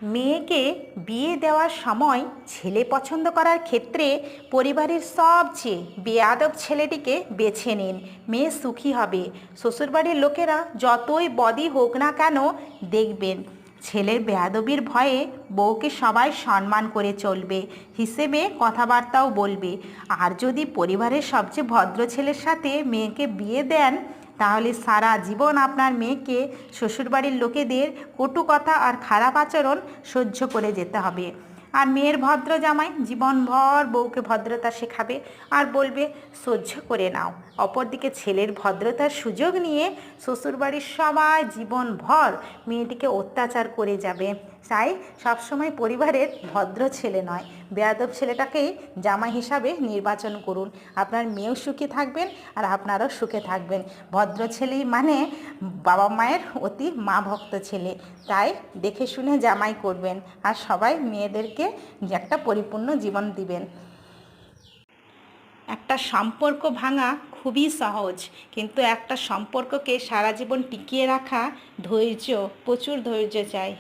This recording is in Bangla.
মেয়েকে বিয়ে দেওয়ার সময় ছেলে পছন্দ করার ক্ষেত্রে পরিবারের সবচেয়ে বেয়াদব ছেলেটিকে বেছে নিন। মেয়ে সুখী হবে। শ্বশুরবাড়ির লোকেরা যতই বদি হোক না কেন, দেখবেন ছেলের বেয়াদবির ভয়ে বউকে সবাই সম্মান করে চলবে, হিসেবে কথাবার্তাও বলবে। আর যদি পরিবারের সবচেয়ে ভদ্র ছেলের সাথে মেয়েকে বিয়ে দেন, তাহলে সারা জীবন আপনার মেয়েকে শ্বশুরবাড়ির লোকেদের কটু কথা আর খারাপ আচরণ সহ্য করে যেতে হবে। আর মেয়ের ভদ্র জামাই জীবনভর বউকে ভদ্রতা শেখাবে আর বলবে সহ্য করে নাও। অপরদিকে ছেলের ভদ্রতার সুযোগ নিয়ে শ্বশুরবাড়ির সবাই জীবনভর মেয়েটিকে অত্যাচার করে যাবে। তাই সবসময় পরিবারের ভদ্র ছেলে নয়, বেয়াদব ছেলেটাকেই জামাই হিসাবে নির্বাচন করুন। আপনার মেয়েও সুখে থাকবেন আর আপনারাও সুখে থাকবেন। ভদ্র ছেলেই মানে বাবা মায়ের অতি মা ভক্ত ছেলে। তাই দেখে শুনে জামাই করবেন আর সবাই মেয়েদেরকে একটা পরিপূর্ণ জীবন দিবেন। একটা সম্পর্ক ভাঙা খুবই সহজ, কিন্তু একটা সম্পর্ককে সারা জীবন টিকিয়ে রাখা ধৈর্য, প্রচুর ধৈর্য চাই।